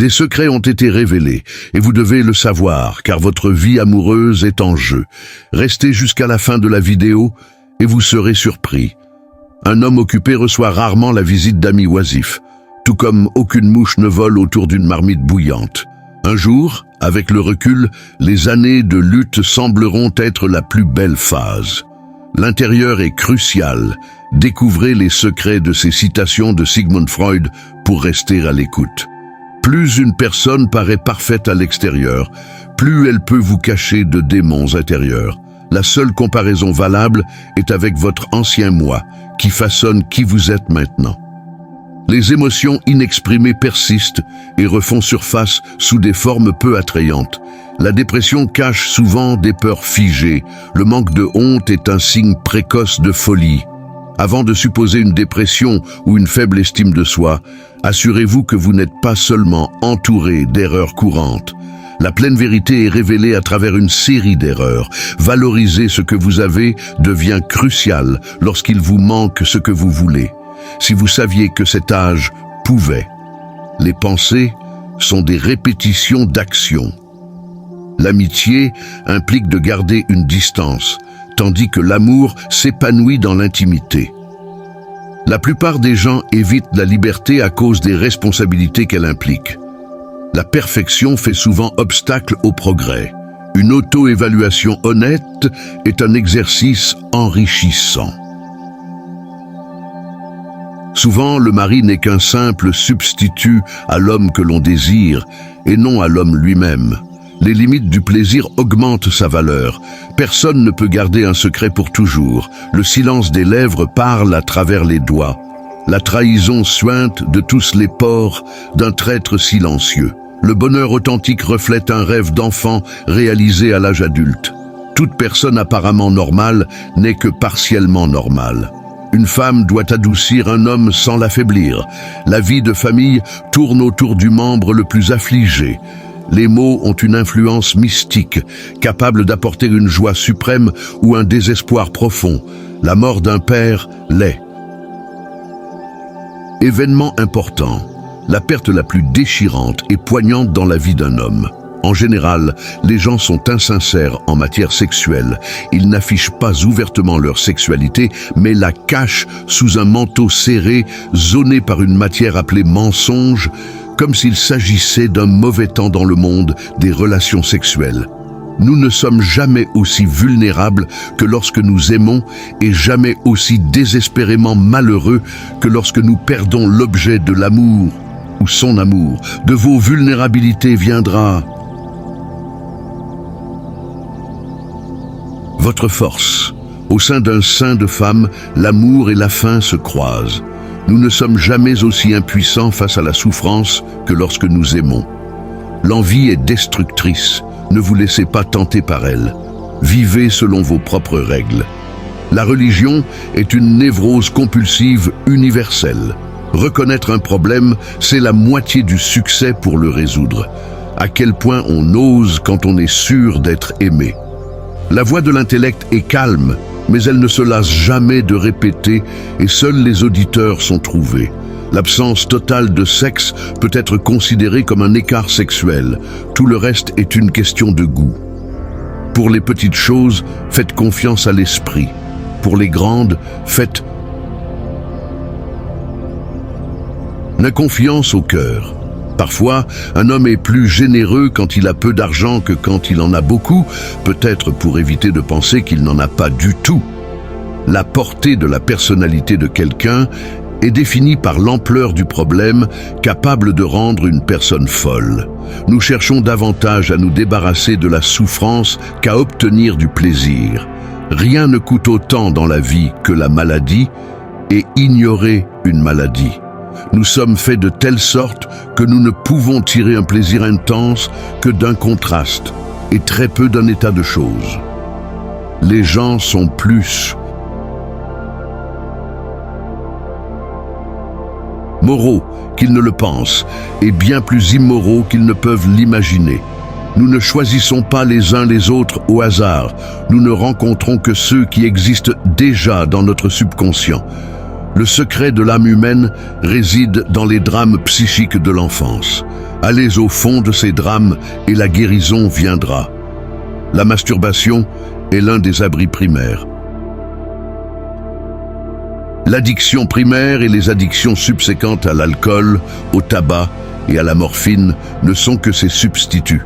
Des secrets ont été révélés, et vous devez le savoir, car votre vie amoureuse est en jeu. Restez jusqu'à la fin de la vidéo, et vous serez surpris. Un homme occupé reçoit rarement la visite d'amis oisifs, tout comme aucune mouche ne vole autour d'une marmite bouillante. Un jour, avec le recul, les années de lutte sembleront être la plus belle phase. L'intérieur est crucial. Découvrez les secrets de ces citations de Sigmund Freud pour rester à l'écoute. Plus une personne paraît parfaite à l'extérieur, plus elle peut vous cacher de démons intérieurs. La seule comparaison valable est avec votre ancien moi, qui façonne qui vous êtes maintenant. Les émotions inexprimées persistent et refont surface sous des formes peu attrayantes. La dépression cache souvent des peurs figées. Le manque de honte est un signe précoce de folie. Avant de supposer une dépression ou une faible estime de soi, assurez-vous que vous n'êtes pas seulement entouré d'erreurs courantes. La pleine vérité est révélée à travers une série d'erreurs. Valoriser ce que vous avez devient crucial lorsqu'il vous manque ce que vous voulez. Si vous saviez que cet âge pouvait. Les pensées sont des répétitions d'actions. L'amitié implique de garder une distance, tandis que l'amour s'épanouit dans l'intimité. La plupart des gens évitent la liberté à cause des responsabilités qu'elle implique. La perfection fait souvent obstacle au progrès. Une auto-évaluation honnête est un exercice enrichissant. Souvent, le mari n'est qu'un simple substitut à l'homme que l'on désire et non à l'homme lui-même. Les limites du plaisir augmentent sa valeur. Personne ne peut garder un secret pour toujours. Le silence des lèvres parle à travers les doigts. La trahison suinte de tous les pores d'un traître silencieux. Le bonheur authentique reflète un rêve d'enfant réalisé à l'âge adulte. Toute personne apparemment normale n'est que partiellement normale. Une femme doit adoucir un homme sans l'affaiblir. La vie de famille tourne autour du membre le plus affligé. Les mots ont une influence mystique, capable d'apporter une joie suprême ou un désespoir profond. La mort d'un père l'est. Événement important, la perte la plus déchirante et poignante dans la vie d'un homme. En général, les gens sont insincères en matière sexuelle. Ils n'affichent pas ouvertement leur sexualité, mais la cachent sous un manteau serré, zoné par une matière appelée mensonge, comme s'il s'agissait d'un mauvais temps dans le monde des relations sexuelles. Nous ne sommes jamais aussi vulnérables que lorsque nous aimons et jamais aussi désespérément malheureux que lorsque nous perdons l'objet de l'amour ou son amour. De vos vulnérabilités viendra votre force. Au sein d'un sein de femme, l'amour et la faim se croisent. Nous ne sommes jamais aussi impuissants face à la souffrance que lorsque nous aimons. L'envie est destructrice. Ne vous laissez pas tenter par elle. Vivez selon vos propres règles. La religion est une névrose compulsive universelle. Reconnaître un problème, c'est la moitié du succès pour le résoudre. À quel point on ose quand on est sûr d'être aimé. La voix de l'intellect est calme, mais elle ne se lasse jamais de répéter et seuls les auditeurs sont trouvés. L'absence totale de sexe peut être considérée comme un écart sexuel. Tout le reste est une question de goût. Pour les petites choses, faites confiance à l'esprit. Pour les grandes, faites la confiance au cœur. Parfois, un homme est plus généreux quand il a peu d'argent que quand il en a beaucoup, peut-être pour éviter de penser qu'il n'en a pas du tout. La portée de la personnalité de quelqu'un est définie par l'ampleur du problème capable de rendre une personne folle. Nous cherchons davantage à nous débarrasser de la souffrance qu'à obtenir du plaisir. Rien ne coûte autant dans la vie que la maladie et ignorer une maladie. Nous sommes faits de telle sorte que nous ne pouvons tirer un plaisir intense que d'un contraste et très peu d'un état de choses. Les gens sont plus moraux qu'ils ne le pensent et bien plus immoraux qu'ils ne peuvent l'imaginer. Nous ne choisissons pas les uns les autres au hasard. Nous ne rencontrons que ceux qui existent déjà dans notre subconscient. Le secret de l'âme humaine réside dans les drames psychiques de l'enfance. Allez au fond de ces drames et la guérison viendra. La masturbation est l'un des abris primaires. L'addiction primaire et les addictions subséquentes à l'alcool, au tabac et à la morphine ne sont que ses substituts.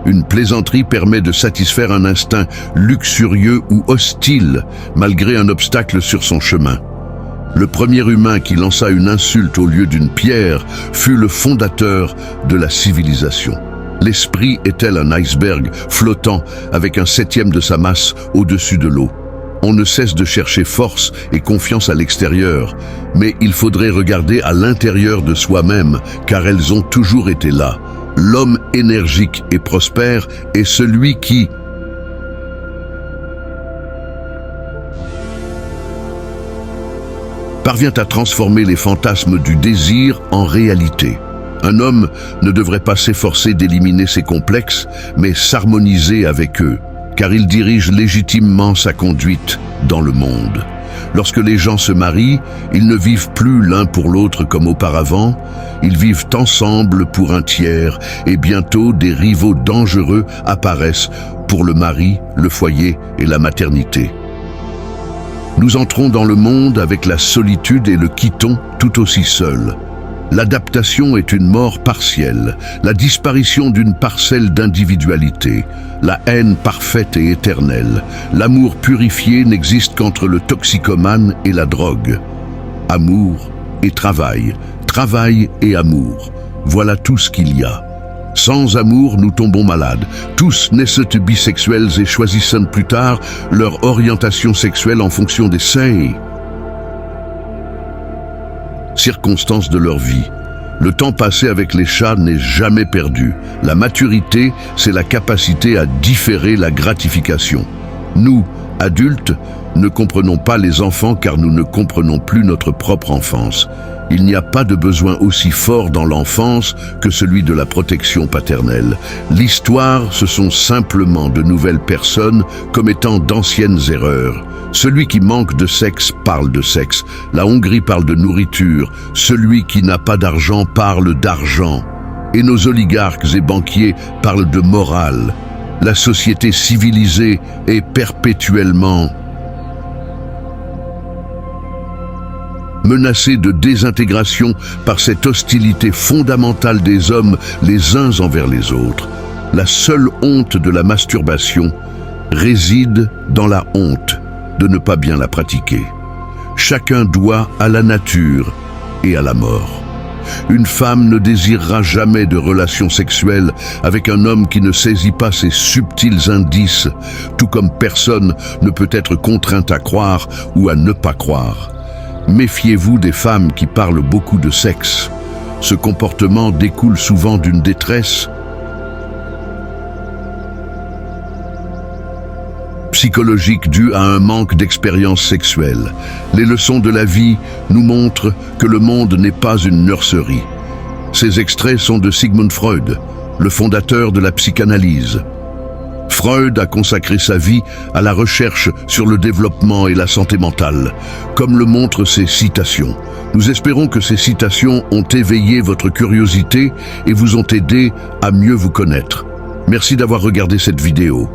Une plaisanterie permet de satisfaire un instinct luxurieux ou hostile, malgré un obstacle sur son chemin. Le premier humain qui lança une insulte au lieu d'une pierre fut le fondateur de la civilisation. L'esprit est tel un iceberg flottant avec un septième de sa masse au-dessus de l'eau. On ne cesse de chercher force et confiance à l'extérieur, mais il faudrait regarder à l'intérieur de soi-même, car elles ont toujours été là. L'homme énergique et prospère est celui qui parvient à transformer les fantasmes du désir en réalité. Un homme ne devrait pas s'efforcer d'éliminer ses complexes, mais s'harmoniser avec eux, car il dirige légitimement sa conduite dans le monde. Lorsque les gens se marient, ils ne vivent plus l'un pour l'autre comme auparavant, ils vivent ensemble pour un tiers, et bientôt des rivaux dangereux apparaissent pour le mari, le foyer et la maternité. Nous entrons dans le monde avec la solitude et le quittons tout aussi seuls. L'adaptation est une mort partielle, la disparition d'une parcelle d'individualité, la haine parfaite et éternelle. L'amour purifié n'existe qu'entre le toxicomane et la drogue. Amour et travail, travail et amour, voilà tout ce qu'il y a. Sans amour, nous tombons malades. Tous naissent bisexuels et choisissent plus tard leur orientation sexuelle en fonction des circonstances de leur vie. Le temps passé avec les chats n'est jamais perdu. La maturité, c'est la capacité à différer la gratification. Nous, adultes, ne comprenons pas les enfants car nous ne comprenons plus notre propre enfance. Il n'y a pas de besoin aussi fort dans l'enfance que celui de la protection paternelle. L'histoire, ce sont simplement de nouvelles personnes commettant d'anciennes erreurs. Celui qui manque de sexe parle de sexe. La Hongrie parle de nourriture. Celui qui n'a pas d'argent parle d'argent. Et nos oligarques et banquiers parlent de morale. La société civilisée est perpétuellement menacée de désintégration par cette hostilité fondamentale des hommes les uns envers les autres. La seule honte de la masturbation réside dans la honte de ne pas bien la pratiquer. Chacun doit à la nature et à la mort. Une femme ne désirera jamais de relations sexuelles avec un homme qui ne saisit pas ces subtils indices, tout comme personne ne peut être contrainte à croire ou à ne pas croire. Méfiez-vous des femmes qui parlent beaucoup de sexe. Ce comportement découle souvent d'une détresse psychologique due à un manque d'expérience sexuelle. Les leçons de la vie nous montrent que le monde n'est pas une nurserie. Ces extraits sont de Sigmund Freud, le fondateur de la psychanalyse. Freud a consacré sa vie à la recherche sur le développement et la santé mentale, comme le montrent ses citations. Nous espérons que ces citations ont éveillé votre curiosité et vous ont aidé à mieux vous connaître. Merci d'avoir regardé cette vidéo.